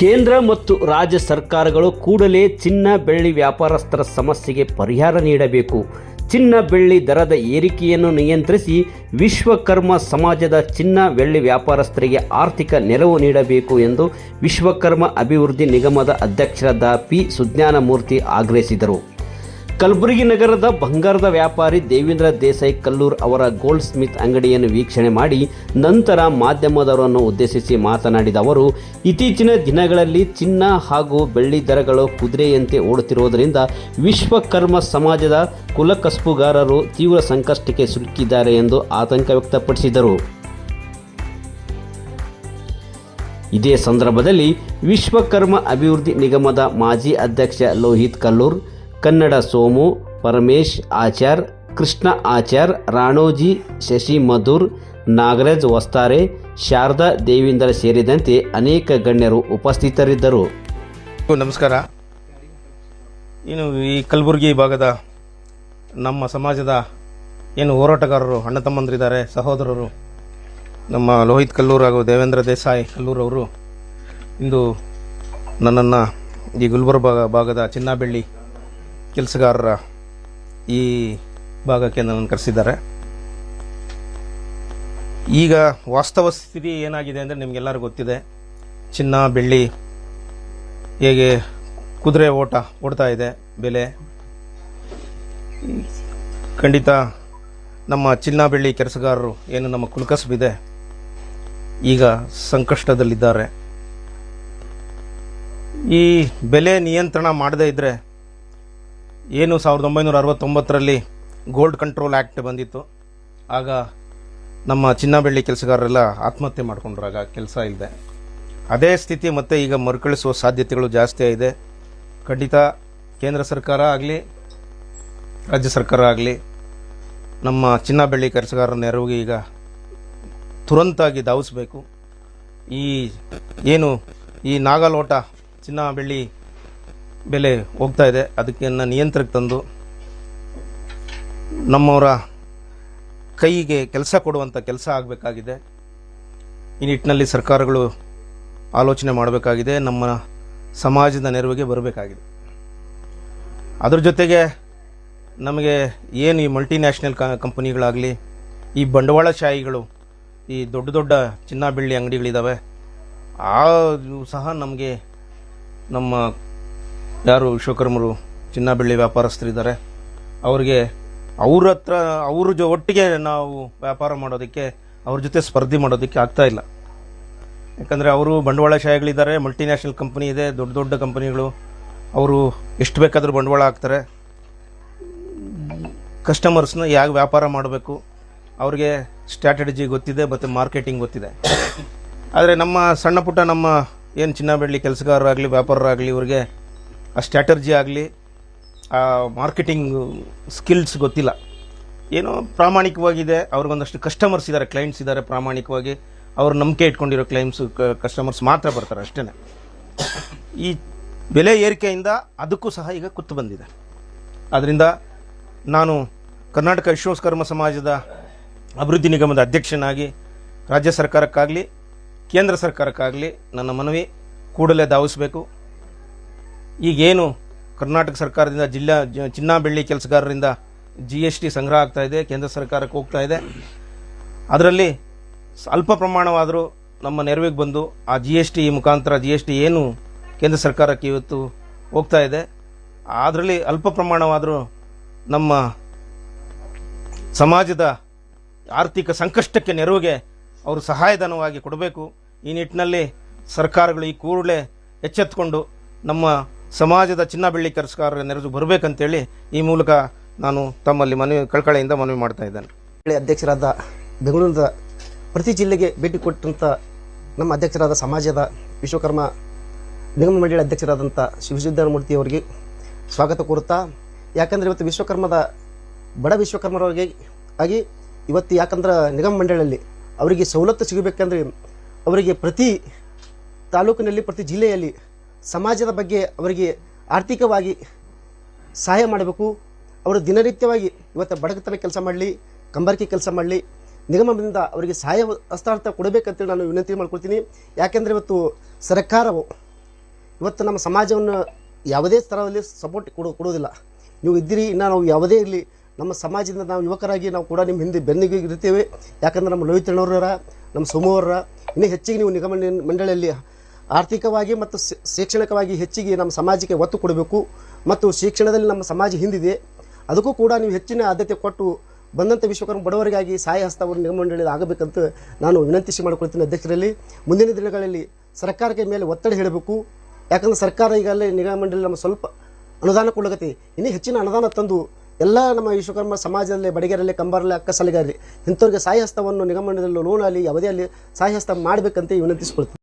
ಕೇಂದ್ರ ಮತ್ತು ರಾಜ್ಯ ಸರ್ಕಾರಗಳು ಕೂಡಲೇ ಚಿನ್ನ ಬೆಳ್ಳಿ ವ್ಯಾಪಾರಸ್ಥರ ಸಮಸ್ಯೆಗೆ ಪರಿಹಾರ ನೀಡಬೇಕು. ಚಿನ್ನ ಬೆಳ್ಳಿ ದರದ ಏರಿಕೆಯನ್ನು ನಿಯಂತ್ರಿಸಿ ವಿಶ್ವಕರ್ಮ ಸಮಾಜದ ಚಿನ್ನ ಬೆಳ್ಳಿ ವ್ಯಾಪಾರಸ್ಥರಿಗೆ ಆರ್ಥಿಕ ನೆರವು ನೀಡಬೇಕು ಎಂದು ವಿಶ್ವಕರ್ಮ ಅಭಿವೃದ್ಧಿ ನಿಗಮದ ಅಧ್ಯಕ್ಷರಾದ ಪಿ ಸುಜ್ಞಾನಮೂರ್ತಿ ಆಗ್ರಹಿಸಿದರು. ಕಲಬುರಗಿ ನಗರದ ಬಂಗಾರದ ವ್ಯಾಪಾರಿ ದೇವೇಂದ್ರ ದೇಸಾಯಿ ಕಲ್ಲೂರ್ ಅವರ ಗೋಲ್ಡ್ ಸ್ಮಿತ್ ಅಂಗಡಿಯನ್ನು ವೀಕ್ಷಣೆ ಮಾಡಿ ನಂತರ ಮಾಧ್ಯಮದವರನ್ನು ಉದ್ದೇಶಿಸಿ ಮಾತನಾಡಿದ ಅವರು, ಇತ್ತೀಚಿನ ದಿನಗಳಲ್ಲಿ ಚಿನ್ನ ಹಾಗೂ ಬೆಳ್ಳಿ ದರಗಳು ಕುದುರೆಯಂತೆ ಓಡುತ್ತಿರುವುದರಿಂದ ವಿಶ್ವಕರ್ಮ ಸಮಾಜದ ಕುಲಕಸುಬುಗಾರರು ತೀವ್ರ ಸಂಕಷ್ಟಕ್ಕೆ ಸಿಲುಕಿದ್ದಾರೆ ಎಂದು ಆತಂಕ ವ್ಯಕ್ತಪಡಿಸಿದರು. ಇದೇ ಸಂದರ್ಭದಲ್ಲಿ ವಿಶ್ವಕರ್ಮ ಅಭಿವೃದ್ಧಿ ನಿಗಮದ ಮಾಜಿ ಅಧ್ಯಕ್ಷ ಲೋಹಿತ್ ಕಲ್ಲೂರ್, ಕನ್ನಡ ಸೋಮು, ಪರಮೇಶ್ ಆಚಾರ್, ಕೃಷ್ಣ ಆಚಾರ್, ರಾಣೋಜಿ, ಶಶಿ ಮಧುರ್, ನಾಗರಾಜ್ ವಸ್ತಾರೆ, ಶಾರದಾ ದೇವೇಂದ್ರ ಸೇರಿದಂತೆ ಅನೇಕ ಗಣ್ಯರು ಉಪಸ್ಥಿತರಿದ್ದರು. ನಮಸ್ಕಾರ. ಈ ಕಲಬುರಗಿ ಭಾಗದ ನಮ್ಮ ಸಮಾಜದ ಹೋರಾಟಗಾರರು, ಅಣ್ಣ ತಮ್ಮಂದಿರಿದ್ದಾರೆ, ಸಹೋದರರು, ನಮ್ಮ ಲೋಹಿತ್ ಕಲ್ಲೂರ್ ಹಾಗೂ ದೇವೇಂದ್ರ ದೇಸಾಯಿ ಕಲ್ಲೂರ್ ಅವರು ಇಂದು ನನ್ನನ್ನು ಈ ಗುಲ್ಬರ್ಗ ಭಾಗದ ಚಿನ್ನ ಬೆಳ್ಳಿ ಕೆಲಸಗಾರರ ಈ ಭಾಗಕ್ಕೆ ನನ್ನನ್ನು ಕರೆಸಿದ್ದಾರೆ. ಈಗ ವಾಸ್ತವ ಸ್ಥಿತಿ ಏನಾಗಿದೆ ಅಂದರೆ ನಿಮಗೆಲ್ಲರಿಗೂ ಗೊತ್ತಿದೆ. ಚಿನ್ನ ಬೆಳ್ಳಿ ಹೇಗೆ ಕುದುರೆ ಓಡ್ತಾ ಇದೆ ಬೆಲೆ. ಖಂಡಿತ ನಮ್ಮ ಚಿನ್ನ ಬೆಳ್ಳಿ ಕೆಲಸಗಾರರು ನಮ್ಮ ಕುಲಕಸುಬಿದೆ ಈಗ ಸಂಕಷ್ಟದಲ್ಲಿದ್ದಾರೆ. ಈ ಬೆಲೆ ನಿಯಂತ್ರಣ ಮಾಡದೇ ಇದ್ದರೆ 1969ರಲ್ಲಿ ಗೋಲ್ಡ್ ಕಂಟ್ರೋಲ್ ಆ್ಯಕ್ಟ್ ಬಂದಿತ್ತು. ಆಗ ನಮ್ಮ ಚಿನ್ನ ಬೆಳ್ಳಿ ಕೆಲಸಗಾರರೆಲ್ಲ ಆತ್ಮಹತ್ಯೆ ಮಾಡಿಕೊಂಡ್ರು. ಆಗ ಕೆಲಸ ಇಲ್ಲದೆ ಅದೇ ಸ್ಥಿತಿ ಮತ್ತೆ ಈಗ ಮರುಕಳಿಸುವ ಸಾಧ್ಯತೆಗಳು ಜಾಸ್ತಿ ಇದೆ. ಖಂಡಿತ ಕೇಂದ್ರ ಸರ್ಕಾರ ಆಗಲಿ ರಾಜ್ಯ ಸರ್ಕಾರ ಆಗಲಿ ನಮ್ಮ ಚಿನ್ನ ಬೆಳ್ಳಿ ಕೆಲಸಗಾರರ ನೆರವಿಗೆ ಈಗ ತುರಂತಾಗಿ ಧಾವಿಸಬೇಕು. ಈ ನಾಗಲೋಟ ಚಿನ್ನ ಬೆಳ್ಳಿ ಬೆಲೆ ಹೋಗ್ತಾ ಇದೆ, ಅದಕ್ಕೆ ನಿಯಂತ್ರಣಕ್ಕೆ ತಂದು ನಮ್ಮವರ ಕೈಗೆ ಕೆಲಸ ಕೊಡುವಂಥ ಕೆಲಸ ಆಗಬೇಕಾಗಿದೆ. ಈ ನಿಟ್ಟಿನಲ್ಲಿ ಸರ್ಕಾರಗಳು ಆಲೋಚನೆ ಮಾಡಬೇಕಾಗಿದೆ. ನಮ್ಮ ಸಮಾಜದ ನೆರವಿಗೆ ಬರಬೇಕಾಗಿದೆ. ಅದ್ರ ಜೊತೆಗೆ ನಮಗೆ ಈ ಮಲ್ಟಿನ್ಯಾಷನಲ್ ಕಂಪನಿಗಳಾಗಲಿ, ಈ ಬಂಡವಾಳಶಾಹಿಗಳು, ಈ ದೊಡ್ಡ ದೊಡ್ಡ ಚಿನ್ನ ಬೆಳ್ಳಿ ಅಂಗಡಿಗಳಿದ್ದಾವೆ, ಸಹ ನಮಗೆ ನಮ್ಮ ಯಾರು ವಿಶ್ವಕರ್ಮರು ಚಿನ್ನ ಬೆಳ್ಳಿ ವ್ಯಾಪಾರಸ್ಥರಿದ್ದಾರೆ ಅವರಿಗೆ ಒಟ್ಟಿಗೆ ನಾವು ವ್ಯಾಪಾರ ಮಾಡೋದಕ್ಕೆ, ಅವ್ರ ಜೊತೆ ಸ್ಪರ್ಧೆ ಮಾಡೋದಕ್ಕೆ ಆಗ್ತಾ ಇಲ್ಲ. ಯಾಕಂದರೆ ಅವರು ಬಂಡವಾಳಶಾಹಿಗಳಿದ್ದಾರೆ, ಮಲ್ಟಿನ್ಯಾಷನಲ್ ಕಂಪನಿ ಇದೆ, ದೊಡ್ಡ ದೊಡ್ಡ ಕಂಪನಿಗಳು, ಅವರು ಎಷ್ಟು ಬೇಕಾದರೂ ಬಂಡವಾಳ ಹಾಕ್ತಾರೆ. ಕಸ್ಟಮರ್ಸ್ನ ಹೇಗೆ ವ್ಯಾಪಾರ ಮಾಡಬೇಕು ಅವ್ರಿಗೆ ಸ್ಟ್ರಾಟಜಿ ಗೊತ್ತಿದೆ ಮತ್ತು ಮಾರ್ಕೆಟಿಂಗ್ ಗೊತ್ತಿದೆ. ಆದರೆ ನಮ್ಮ ಸಣ್ಣ ಪುಟ್ಟ ನಮ್ಮ ಚಿನ್ನ ಬೆಳ್ಳಿ ಕೆಲಸಗಾರರಾಗಲಿ ವ್ಯಾಪಾರರಾಗಲಿ ಇವರಿಗೆ ಆ ಸ್ಟ್ರಾಟರ್ಜಿ ಆಗಲಿ ಆ ಮಾರ್ಕೆಟಿಂಗ್ ಸ್ಕಿಲ್ಸ್ ಗೊತ್ತಿಲ್ಲ. ಪ್ರಾಮಾಣಿಕವಾಗಿದೆ, ಅವ್ರಿಗೊಂದಷ್ಟು ಕಸ್ಟಮರ್ಸ್ ಇದ್ದಾರೆ, ಕ್ಲೈಂಟ್ಸ್ ಇದ್ದಾರೆ, ಪ್ರಾಮಾಣಿಕವಾಗಿ ಅವ್ರ ನಂಬಿಕೆ ಇಟ್ಕೊಂಡಿರೋ ಕಸ್ಟಮರ್ಸ್ ಮಾತ್ರ ಬರ್ತಾರೆ ಅಷ್ಟೇ. ಈ ಬೆಲೆ ಏರಿಕೆಯಿಂದ ಅದಕ್ಕೂ ಸಹ ಈಗ ಕುತ್ತು ಬಂದಿದೆ. ಆದ್ದರಿಂದ ನಾನು ಕರ್ನಾಟಕ ವಿಶ್ವಕರ್ಮ ಸಮಾಜದ ಅಭಿವೃದ್ಧಿ ನಿಗಮದ ಅಧ್ಯಕ್ಷನಾಗಿ ರಾಜ್ಯ ಸರ್ಕಾರಕ್ಕಾಗಲಿ ಕೇಂದ್ರ ಸರ್ಕಾರಕ್ಕಾಗಲಿ ನನ್ನ ಮನವಿ ಕೂಡಲೇ ಧಾವಿಸಬೇಕು. ಈಗೇನು ಕರ್ನಾಟಕ ಸರ್ಕಾರದಿಂದ ಚಿನ್ನ ಬೆಳ್ಳಿ ಕೆಲಸಗಾರರಿಂದ GST ಸಂಗ್ರಹ ಆಗ್ತಾ ಇದೆ, ಕೇಂದ್ರ ಸರ್ಕಾರಕ್ಕೆ ಹೋಗ್ತಾ ಇದೆ. ಅದರಲ್ಲಿ ಅಲ್ಪ ಪ್ರಮಾಣವಾದರೂ ನಮ್ಮ ನೆರವಿಗೆ ಬಂದು ಆ GST ಮುಖಾಂತರ ಏನು ಕೇಂದ್ರ ಸರ್ಕಾರಕ್ಕೆ ಇವತ್ತು ಹೋಗ್ತಾ ಇದೆ ಅದರಲ್ಲಿ ಅಲ್ಪ ಪ್ರಮಾಣವಾದರೂ ನಮ್ಮ ಸಮಾಜದ ಆರ್ಥಿಕ ಸಂಕಷ್ಟಕ್ಕೆ ನೆರವಿಗೆ ಅವರು ಸಹಾಯಧನವಾಗಿ ಕೊಡಬೇಕು. ಈ ನಿಟ್ಟಿನಲ್ಲಿ ಸರ್ಕಾರಗಳು ಈ ಕೂಡಲೇ ಎಚ್ಚೆತ್ತುಕೊಂಡು ನಮ್ಮ ಸಮಾಜದ ಚಿನ್ನ ಬೆಳ್ಳಿ ಕೆಲಸಗಾರರ ನೆರವು ಬರಬೇಕಂತೇಳಿ ಈ ಮೂಲಕ ನಾನು ತಮ್ಮಲ್ಲಿ ಕಳಕಳಿಯಿಂದ ಮನವಿ ಮಾಡ್ತಾ ಇದ್ದೇನೆ. ಅಧ್ಯಕ್ಷರಾದ ಬೆಂಗಳೂರಿನ ಪ್ರತಿ ಜಿಲ್ಲೆಗೆ ಭೇಟಿ ಕೊಟ್ಟಂಥ ನಮ್ಮ ಅಧ್ಯಕ್ಷರಾದ ಸಮಾಜದ ವಿಶ್ವಕರ್ಮ ನಿಗಮ ಮಂಡಳಿ ಅಧ್ಯಕ್ಷರಾದಂಥ ಶಿವಸಿದ್ಧಾರಮೂರ್ತಿ ಅವರಿಗೆ ಸ್ವಾಗತ ಕೋರುತ್ತಾ, ಯಾಕಂದರೆ ಇವತ್ತು ವಿಶ್ವಕರ್ಮದ ಬಡ ವಿಶ್ವಕರ್ಮರವರಿಗೆ ಆಗಿ ಇವತ್ತು ಯಾಕಂದ್ರೆ ನಿಗಮ ಮಂಡಳಿಯಲ್ಲಿ ಅವರಿಗೆ ಸವಲತ್ತು ಸಿಗಬೇಕಂದ್ರೆ ಅವರಿಗೆ ಪ್ರತಿ ತಾಲೂಕಿನಲ್ಲಿ ಪ್ರತಿ ಜಿಲ್ಲೆಯಲ್ಲಿ ಸಮಾಜದ ಬಗ್ಗೆ ಅವರಿಗೆ ಆರ್ಥಿಕವಾಗಿ ಸಹಾಯ ಮಾಡಬೇಕು. ಅವರು ದಿನನಿತ್ಯವಾಗಿ ಇವತ್ತು ಬಡಗತನ ಕೆಲಸ ಮಾಡಲಿ, ಕಂಬಾರಿಕೆ ಕೆಲಸ ಮಾಡಲಿ, ನಿಗಮದಿಂದ ಅವರಿಗೆ ಸಹಾಯ ಹಸ್ತಾಂತರ ಕೊಡಬೇಕಂತೇಳಿ ನಾನು ವಿನಂತಿ ಮಾಡ್ಕೊಳ್ತೀನಿ. ಯಾಕೆಂದರೆ ಇವತ್ತು ಸರ್ಕಾರವು ಇವತ್ತು ನಮ್ಮ ಸಮಾಜವನ್ನು ಯಾವುದೇ ಸ್ತರದಲ್ಲಿ ಸಪೋರ್ಟ್ ಕೊಡೋದಿಲ್ಲ. ನೀವು ಇದ್ದೀರಿ, ಇನ್ನು ನಾವು ಯಾವುದೇ ಇರಲಿ ನಮ್ಮ ಸಮಾಜದಿಂದ ನಾವು ಯುವಕರಾಗಿ ನಾವು ಕೂಡ ನಿಮ್ಮ ಹಿಂದೆ ಬೆನ್ನಿಗೆ ಇರ್ತೇವೆ. ಯಾಕಂದರೆ ನಮ್ಮ ಲೋಹಿತಣ್ಣವರ, ನಮ್ಮ ಸೋಮವರ ಇನ್ನೂ ಹೆಚ್ಚಿಗೆ ನೀವು ನಿಗಮ ಮಂಡಳಿಯಲ್ಲಿ ಆರ್ಥಿಕವಾಗಿ ಮತ್ತು ಶೈಕ್ಷಣಿಕವಾಗಿ ಹೆಚ್ಚಿಗೆ ನಮ್ಮ ಸಮಾಜಕ್ಕೆ ಒತ್ತು ಕೊಡಬೇಕು. ಮತ್ತು ಶಿಕ್ಷಣದಲ್ಲಿ ನಮ್ಮ ಸಮಾಜ ಹಿಂದಿದೆ, ಅದಕ್ಕೂ ಕೂಡ ನೀವು ಹೆಚ್ಚಿನ ಆದ್ಯತೆ ಕೊಟ್ಟು ಬಂದಂಥ ವಿಶ್ವಕರ್ಮ ಬಡವರಿಗಾಗಿ ಸಹಾಯ ಹಸ್ತವನ್ನು ನಿಗಮ ಮಂಡಳಿಯಲ್ಲಿ ಆಗಬೇಕಂತ ನಾನು ವಿನಂತಿಸಿ ಮಾಡಿಕೊಳ್ತೀನಿ ಅಧ್ಯಕ್ಷರಲ್ಲಿ. ಮುಂದಿನ ದಿನಗಳಲ್ಲಿ ಸರ್ಕಾರಕ್ಕೆ ಮೇಲೆ ಒತ್ತಡ ಹೇಳಬೇಕು. ಯಾಕಂದರೆ ಸರ್ಕಾರ ಈಗಲೇ ನಿಗಮ ಮಂಡಳಿ ನಮ್ಮ ಸ್ವಲ್ಪ ಅನುದಾನ ಕೊಡಗತ್ತೆ, ಇನ್ನೂ ಹೆಚ್ಚಿನ ಅನುದಾನ ತಂದು ಎಲ್ಲ ನಮ್ಮ ವಿಶ್ವಕರ್ಮ ಸಮಾಜದಲ್ಲಿ ಬಡಗೆರಲ್ಲಿ, ಕಂಬಾರಲ್ಲಿ, ಅಕ್ಕಸಾಲಿಗಾರರಿ ಇಂಥವ್ರಿಗೆ ಸಹಾಯ ಹಸ್ತವನ್ನು ನಿಗಮ ಮಂಡಳಿಯಲ್ಲಿ ಲೋನ್ ಅಲ್ಲಿ ಯಾವುದೇ ಅಲ್ಲಿ ಸಹಾಯ ಹಸ್ತ ಮಾಡಬೇಕಂತ ವಿನಂತಿಸಿಕೊಳ್ತೀನಿ.